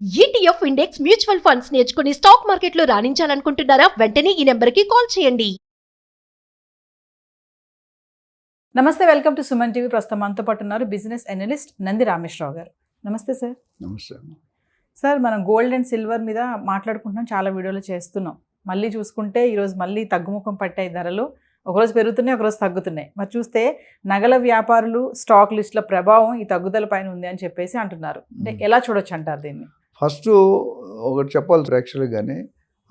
ETF index mutual funds నేర్చుకుని stock మార్కెట్లో రాణించాలనుకుంటున్నారా? వెంటనే ఈ నెంబర్కి కాల్ చేయండి. నమస్తే, వెల్కమ్ టు సుమన్ టీవీ. ప్రస్తుతం మనతో పాటు ఉన్నారు బిజినెస్ అనలిస్ట్ నంది రామేశ్వరరావు గారు. నమస్తే సార్. నమస్తే. సార్, మనం గోల్డ్ అండ్ సిల్వర్ మీద మాట్లాడుకుంటున్నాం, చాలా వీడియోలు చేస్తున్నాం. మళ్ళీ చూసుకుంటే ఈరోజు మళ్ళీ తగ్గుముఖం పట్టాయి ధరలు. ఒకరోజు పెరుగుతున్నాయి, ఒకరోజు తగ్గుతున్నాయి. మరి చూస్తే నగల వ్యాపారులు స్టాక్ లిస్టుల ప్రభావం ఈ తగ్గుదల పైన ఉంది అని చెప్పేసి అంటున్నారు. అంటే ఎలా చూడొచ్చు అంటారు దీన్ని? ఫస్ట్ ఒకటి చెప్పాలి యాక్చువల్గా, కానీ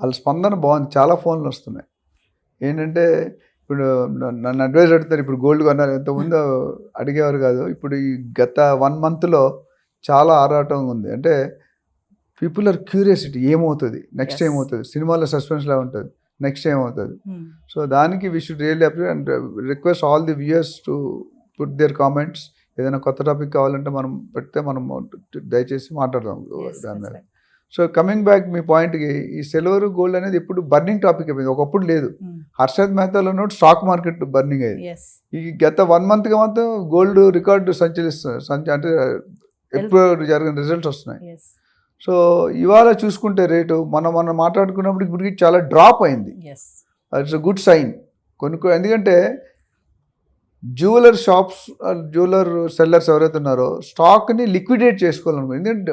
వాళ్ళ స్పందన బాగుంది. చాలా ఫోన్లు వస్తున్నాయి. ఏంటంటే ఇప్పుడు నన్ను అడ్వైజ్ అడుగుతారు, ఇప్పుడు గోల్డ్ కొన్నారు, ఎంతమంది అడిగేవారు కాదు. ఇప్పుడు ఈ గత 1 monthలో చాలా ఆరాటం ఉంది. అంటే పీపుల్ ఆర్ క్యూరియాసిటీ, ఏమవుతుంది నెక్స్ట్, ఏమవుతుంది సినిమాలో సస్పెన్స్లా ఉంటుంది, నెక్స్ట్ ఏమవుతుంది. సో దానికి we should really appreciate and request all the viewers to put their comments. ఏదైనా కొత్త టాపిక్ కావాలంటే మనం పెడితే మనం దయచేసి మాట్లాడదాం దాని మీద. సో కమింగ్ బ్యాక్ మీ పాయింట్కి, ఈ సిల్వర్ గోల్డ్ అనేది ఇప్పుడు బర్నింగ్ టాపిక్ అయిపోయింది. ఒకప్పుడు లేదు. హర్షద్ మెహతాలో ఉన్నట్టు స్టాక్ మార్కెట్ బర్నింగ్ అయ్యింది. ఈ గత 1 monthగా మాత్రం గోల్డ్ రికార్డు సంచలిస్తుంది. అంటే ఎప్పుడు జరిగిన రిజల్ట్స్ వస్తున్నాయి. సో ఇవాళ చూసుకుంటే రేటు మనం మాట్లాడుకున్నప్పుడు ఇప్పటికి చాలా డ్రాప్ అయింది. It's a good sign. ఎందుకంటే జ్యువెలర్ షాప్స్, జ్యువెలర్ సెల్లర్స్ ఎవరైతే ఉన్నారో స్టాక్ని లిక్విడేట్ చేసుకోవాలనుకో. ఎందుకంటే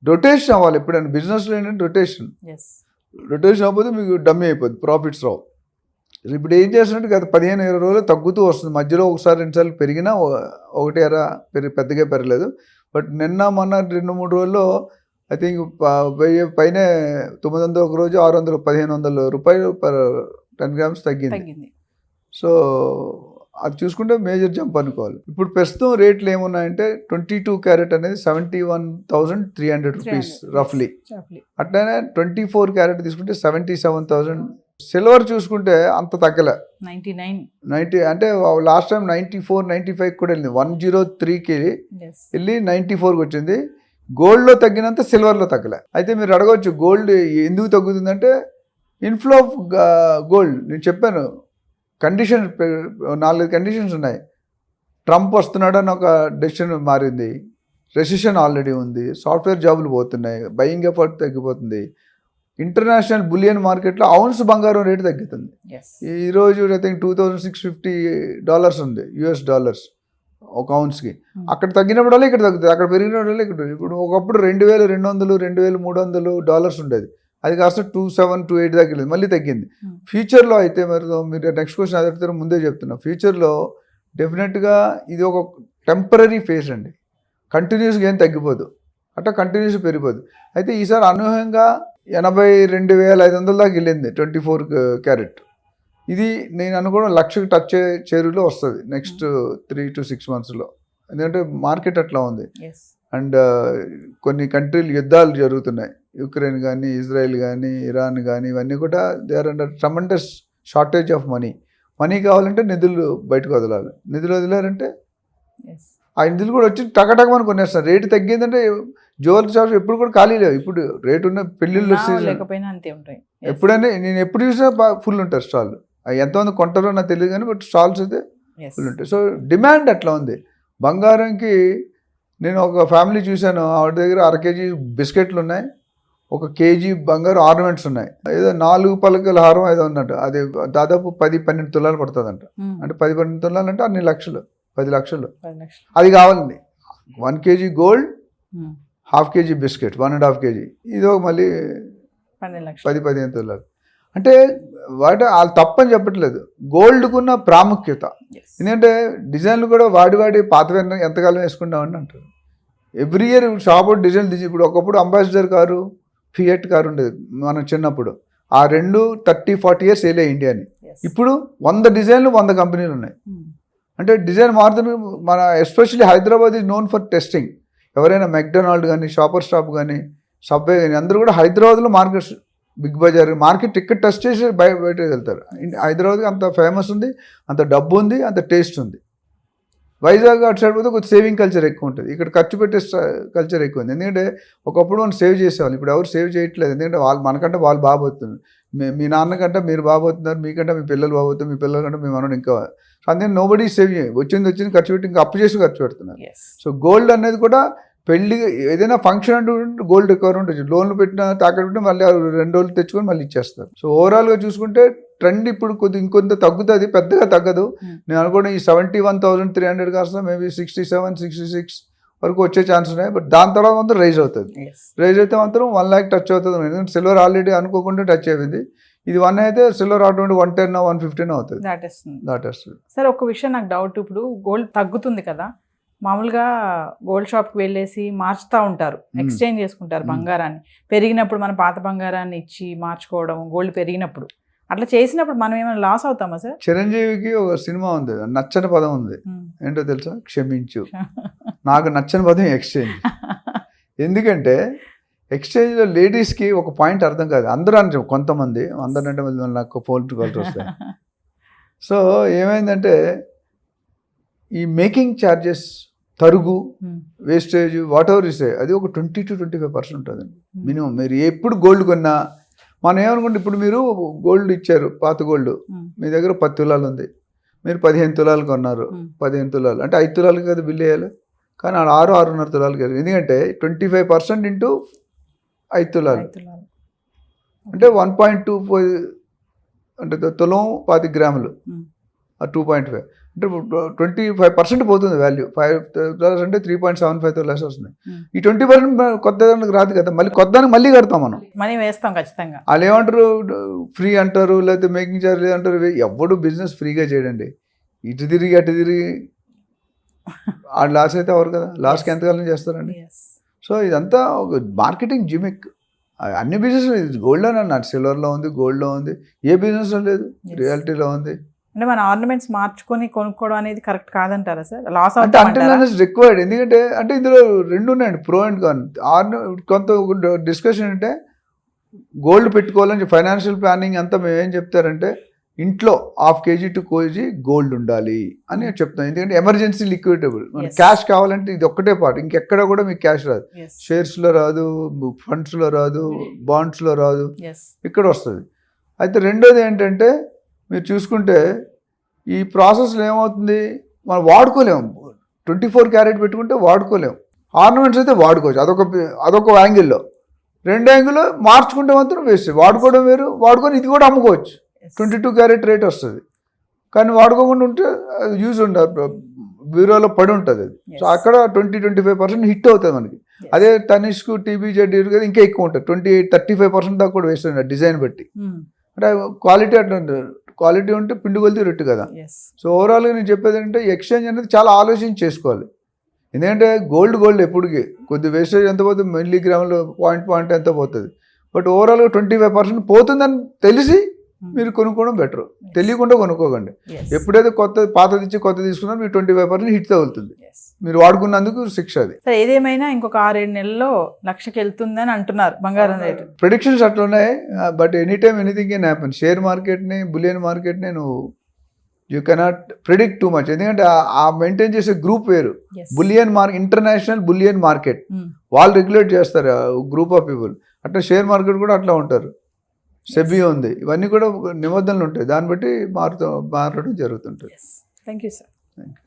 రొటేషన్ అవ్వాలి. ఎప్పుడైనా బిజినెస్లో ఏంటంటే రొటేషన్ అవ్వకపోతే మీకు డమ్మీ అయిపోద్ది, ప్రాఫిట్స్ రావు. ఇప్పుడు ఏం చేస్తున్నట్టు గత 15-20 రోజులు తగ్గుతూ వస్తుంది. మధ్యలో ఒకసారి 2 సార్లు పెరిగినా 1 పెద్దగా పెరగలేదు. బట్ నిన్న మొన్న 2-3 రోజుల్లో ఐ థింక్ 1000 పైన 900 ఒక రోజు, 600 1,500 రూపాయలు పర్ 10 grams తగ్గింది. సో అది చూసుకుంటే మేజర్ జంప్ అనుకోవాలి. ఇప్పుడు ప్రస్తుతం రేట్లు ఏమున్నాయంటే 22 క్యారెట్ అనేది 71,300 రూపీస్ రఫ్లీ. అట్లనే 24 క్యారెట్ తీసుకుంటే 77,000. సిల్వర్ చూసుకుంటే అంత తగ్గలే, 90 అంటే లాస్ట్ టైం 94-95 కూడా వెళ్ళింది. 103కి వెళ్ళి 94కి వచ్చింది. గోల్డ్లో తగ్గినంత సిల్వర్లో తగ్గలే. అయితే మీరు అడగవచ్చు గోల్డ్ ఎందుకు తగ్గుతుందంటే ఇన్ఫ్లో ఆఫ్ గోల్డ్. నేను చెప్పాను, 4 కండిషన్స్ ఉన్నాయి. ట్రంప్ వస్తున్నాడు అని ఒక డెసిషన్ మారింది, రెసిషన్ ఆల్రెడీ ఉంది, సాఫ్ట్వేర్ జాబులు పోతున్నాయి, బయింగ్ ఎఫర్ట్ తగ్గిపోతుంది, ఇంటర్నేషనల్ బులియన్ మార్కెట్లో ఔన్స్ బంగారం రేటు తగ్గుతుంది. ఈరోజు ఐ థింక్ $2,650 ఉంది, US$, ఒక ఔన్స్కి. అక్కడ తగ్గినప్పుడల్లా ఇక్కడ తగ్గుతుంది, అక్కడ పెరిగినప్పుడల్లా ఇక్కడ. ఇప్పుడు ఒకప్పుడు $2,200 $2,300 ఉండేది. అది కాస్త 27-28 దాకా వెళ్ళింది, మళ్ళీ తగ్గింది. ఫ్యూచర్లో అయితే మీరు నెక్స్ట్ క్వశ్చన్ అడుగుతారో ముందే చెప్తున్నా, ఫ్యూచర్లో డెఫినెట్గా ఇది ఒక టెంపరీ ఫేజ్ అండి. కంటిన్యూస్గా ఏం తగ్గిపోదు, అట్లా కంటిన్యూస్ పెరిగిపోదు. అయితే ఈసారి అనూహ్యంగా 82,500 దాకా వెళ్ళింది 24 క్యారెట్. ఇది నేను అనుకోవడం 1,00,000 టచ్ చేరులో వస్తుంది నెక్స్ట్ 3 to 6 monthsలో. ఎందుకంటే మార్కెట్ అట్లా ఉంది. అండ్ కొన్ని కంట్రీలు యుద్ధాలు జరుగుతున్నాయి, యుక్రెయిన్ కానీ, ఇజ్రాయెల్ కానీ, ఇరాన్ కానీ, ఇవన్నీ కూడా they are under tremendous shortage of money కావాలంటే నిధులు బయటకు వదలాలి. నిధులు వదిలారంటే ఆ నిధులు కూడా వచ్చి టకటకమని కొనేస్తారు. రేటు తగ్గిందంటే జ్యువెలరీ షాప్స్ ఎప్పుడు కూడా ఖాళీ లేవు. ఇప్పుడు రేటు ఉన్న పెళ్ళిళ్ళు ఎప్పుడైనా నేను ఎప్పుడు చూసినా ఫుల్ ఉంటారు స్టాల్. ఎంతమంది కొంటారో నాకు తెలియదు కానీ బట్ స్టాల్స్ అయితే ఫుల్ ఉంటాయి. సో డిమాండ్ అట్లా ఉంది. బంగారంకి నేను ఒక ఫ్యామిలీ చూశాను, ఆవిడ దగ్గర 1 kg బిస్కెట్లు ఉన్నాయి, 1 kg బంగారు ఆర్నమెంట్స్ ఉన్నాయి, ఏదో 4 పలకల హారం ఏదో ఉన్నట్టు. అది దాదాపు 10-12 తులాలు పడుతుందంట. అంటే 10-12 తులాలు అంటే అన్ని లక్షలు, 10 లక్షలు. అది కావాలండి. 1 kg gold, 1/2 kg biscuit, 1.5 kg, ఇదో మళ్ళీ 10-15 తులాలు. అంటే వాళ్ళు తప్పని చెప్పట్లేదు, గోల్డ్కున్న ప్రాముఖ్యత. ఎందుకంటే డిజైన్లు కూడా వాడి పాతవైనా ఎంతకాలం వేసుకుంటామని అంటారు. ఎవ్రీ ఇయర్ షాప్ డిజైన్ తీసి, ఇప్పుడు ఒకప్పుడు అంబాసిడర్ కారు, ఫియట్ కారు ఉండేది మనం చిన్నప్పుడు. ఆ 30-40 years వేలే ఇండియాని. ఇప్పుడు 100 డిజైన్లు 100 కంపెనీలు ఉన్నాయి. అంటే డిజైన్ మారుతుంది. మన especially Hyderabad is known for testing. ఎవరైనా మెక్డొనాల్డ్ కానీ, షాపర్ స్టాప్ కానీ, సబ్వే కానీ అందరూ కూడా హైదరాబాద్లో markets, big bazaar market ticket test చేసి బయటకు వెళ్తారు. హైదరాబాద్కి అంత ఫేమస్ ఉంది, అంత డబ్బు ఉంది, అంత టేస్ట్ ఉంది. వైజాగ్ అటు సైడ్ పోతే కొంచెం సేవింగ్ కల్చర్ ఎక్కువ ఉంటుంది, ఇక్కడ ఖర్చు పెట్టే కల్చర్ ఎక్కువ ఉంది. ఎందుకంటే ఒకప్పుడు మనం సేవ్ చేసేవాళ్ళు, ఇప్పుడు ఎవరు సేవ్ చేయట్లేదు. ఎందుకంటే మనకంటే వాళ్ళు బాగోతున్నారు. మీ నాన్నకంటే మీరు బాగోతున్నారు, మీకంటే మీ పిల్లలు బాగోతున్నారు, మీ పిల్లల కంటే మీ మనోడు ఇంకా. అందుకని నోబడీ సేవ్ వచ్చింది ఖర్చు పెట్టి ఇంకా అప్పు చేసి ఖర్చు పెడుతున్నారు. సో గోల్డ్ అనేది కూడా పెళ్లి ఏదైనా ఫంక్షన్ అంటూ గోల్డ్ రికవర్ ఉంటుంది. లోన్లు పెట్టిన తాకట్టు పెట్టి మళ్ళీ 2 రోజులు తెచ్చుకొని మళ్ళీ ఇచ్చేస్తారు. సో ఓవరాల్గా చూసుకుంటే ట్రెండ్ ఇప్పుడు ఇంకొంత తగ్గుతుంది, పెద్దగా తగ్గదు. నేను అనుకోండి ఈ 71,300 కాస్త మేబీ 67-66 వరకు వచ్చే ఛాన్స్ ఉన్నాయి. బట్ దాని తర్వాత మాత్రం రైజ్ అవుతుంది. రైజ్ అయితే మాత్రం 1 lakh టచ్ అవుతుంది. ఎందుకంటే సిల్వర్ ఆల్రెడీ అనుకోకుండా టచ్ అయింది. ఇది 1 అయితే సిల్వర్ ఆటోమేటిక్ 110-115 అవుతుంది, దాటేస్తుంది. సార్ ఒక విషయం నాకు డౌట్, ఇప్పుడు గోల్డ్ తగ్గుతుంది కదా, మామూలుగా గోల్డ్ షాప్కి వెళ్ళేసి మార్చుతూ ఉంటారు, ఎక్స్చేంజ్ చేసుకుంటారు బంగారాన్ని. పెరిగినప్పుడు మన పాత బంగారాన్ని ఇచ్చి మార్చుకోవడం, గోల్డ్ పెరిగినప్పుడు అట్లా చేసినప్పుడు మనం ఏమైనా లాస్ అవుతామా సార్? చిరంజీవికి ఒక సినిమా ఉంది, నచ్చని పదం ఉంది, ఏంటో తెలుసా? క్షమించు. నాకు నచ్చని పదం ఎక్స్చేంజ్. ఎందుకంటే ఎక్స్చేంజ్లో లేడీస్కి ఒక పాయింట్ అర్థం కాదు. అందరూ అంటే కొంతమంది, అందరంటే నాకు ఫోల్ట్ కాల్స్ వస్తాయి. సో ఏమైందంటే ఈ మేకింగ్ ఛార్జెస్, తరుగు, వేస్టేజ్, వాట్ ఎవర్ ఇస్తే అది ఒక 20-25% ఉంటుందండి మినిమం. మీరు ఎప్పుడు గోల్డ్ కొన్నా మనం ఏమనుకుంటే, ఇప్పుడు మీరు గోల్డ్ ఇచ్చారు, పాత గోల్డ్ మీ దగ్గర 10 తులాలు ఉంది, మీరు 15 తులాలు కొన్నారు, 15 తులాలు అంటే 5 తులాలకి కదా బిల్ వేయాలి. కానీ 6-6.5 తులాలకి వెళ్ళాలి. ఎందుకంటే 25% ఇంటూ 5 తులాలు అంటే 1.25 అంటే తులం 20 గ్రాములు, 2.5 అంటే 25% పోతుంది వాల్యూ. 5 అంటే 3.75 లెస్ వస్తుంది. ఈ 20% కొత్త దానికి రాదు కదా, మళ్ళీ కొత్త దానికి మళ్ళీ కడతాం మనం, మనీ వేస్తాం ఖచ్చితంగా. వాళ్ళు ఏమంటారు, ఫ్రీ అంటారు, లేకపోతే మేకింగ్ ఛార్జ్ అంటారు. ఎవడు బిజినెస్ ఫ్రీగా చేయడండి. ఇటు తిరిగి అటు తిరిగి ఆ లాస్ అయితే అవరు కదా, లాస్కి ఎంతకాలం చేస్తారండి. సో ఇదంతా ఒక మార్కెటింగ్ జిమిక్. అన్ని బిజినెస్ గోల్డ్లో అన్నారు, సిల్వర్లో ఉంది, గోల్డ్లో ఉంది, ఏ బిజినెస్లో లేదు, రియాలిటీలో ఉంది. అంటే మన ఆర్నమెంట్స్ మార్చుకొని కొనుక్కోవడం అనేది కరెక్ట్ కాదంటారా సార్? లాస్ అంటే రిక్వైర్డ్. ఎందుకంటే అంటే ఇందులో 2 ఉన్నాయండి, ప్రో అండ్ కాన్. కొంత డిస్కషన్ అంటే గోల్డ్ పెట్టుకోవాలని ఫైనాన్షియల్ ప్లానింగ్ అంతా మేము ఏం చెప్తారంటే, ఇంట్లో 1/2 kg to 1 kg గోల్డ్ ఉండాలి అని చెప్తాం. ఎందుకంటే ఎమర్జెన్సీ లిక్విడబుల్, మనకి క్యాష్ కావాలంటే ఇది ఒక్కటే పార్ట్, ఇంకెక్కడ కూడా మీకు క్యాష్ రాదు. షేర్స్లో రాదు, ఫండ్స్లో రాదు, బాండ్స్లో రాదు, ఇక్కడ వస్తుంది. అయితే రెండోది ఏంటంటే, మీరు చూసుకుంటే ఈ ప్రాసెస్లో ఏమవుతుంది, మనం వాడుకోలేము. 24 క్యారెట్ పెట్టుకుంటే వాడుకోలేము. ఆర్నమెంట్స్ అయితే వాడుకోవచ్చు, అదొక యాంగిల్లో. 2 యాంగిల్లో మార్చుకుంటే మాత్రం వేస్ట్. వాడుకోవడం వేరు, వాడుకొని ఇది కూడా అమ్ముకోవచ్చు. 22 క్యారెట్ రేట్ వస్తుంది. కానీ వాడుకోకుండా ఉంటే యూజ్ ఉండదు, బ్యూరోలో పడి ఉంటుంది అది. సో అక్కడ 20-25% హిట్ అవుతుంది మనకి. అదే తనిష్క్, TBJ ఇంకా ఎక్కువ ఉంటుంది, 28-35% దాకా కూడా వేస్ట్ ఉంటుంది డిజైన్ బట్టి. అంటే క్వాలిటీ అట్లా ఉంటుంది. క్వాలిటీ ఉంటే పిండి కొలితే రెట్టు కదా. సో ఓవరాల్గా నేను చెప్పేది ఏంటంటే, ఎక్స్చేంజ్ అనేది చాలా ఆలోచించి చేసుకోవాలి. ఎందుకంటే గోల్డ్ ఎప్పటికీ కొద్ది వేస్టేజ్ ఎంత పోతుంది, మిల్లీగ్రాములు పాయింట్ ఎంత పోతుంది. బట్ ఓవరాల్గా 25% పోతుందని తెలిసి మీరు కొనుక్కోవడం బెటర్. తెలియకుండా కొనుక్కోకండి. ఎప్పుడైతే పాతది ఇచ్చి కొత్త తీసుకున్నా మీరు 25% హిట్ తగులుతుంది, మీరు వాడుకున్నందుకు శిక్ష అది. ఏదేమైనా ఇంకొక 6-7 నెలల్లో 1,00,000కి వెళ్తుందని అంటున్నారు బంగారం రేటు. ప్రిడిక్షన్స్ అట్లా ఉన్నాయి. But any time anything can happen. Share మార్కెట్ని, బులియన్ మార్కెట్ని నువ్వు you cannot predict too much. ఎందుకంటే ఆ మెయింటైన్ చేసే గ్రూప్ వేరు. బులియన్ ఇంటర్నేషనల్ బులియన్ మార్కెట్ వాళ్ళు రెగ్యులేట్ చేస్తారు, గ్రూప్ ఆఫ్ పీపుల్. అట్లా షేర్ మార్కెట్ కూడా అట్లా ఉంటారు. సెబీ ఉంది, ఇవన్నీ కూడా నిబంధనలు ఉంటాయి, దాన్ని బట్టి మారడం జరుగుతుంటుంది. Thank you sir. Thank you.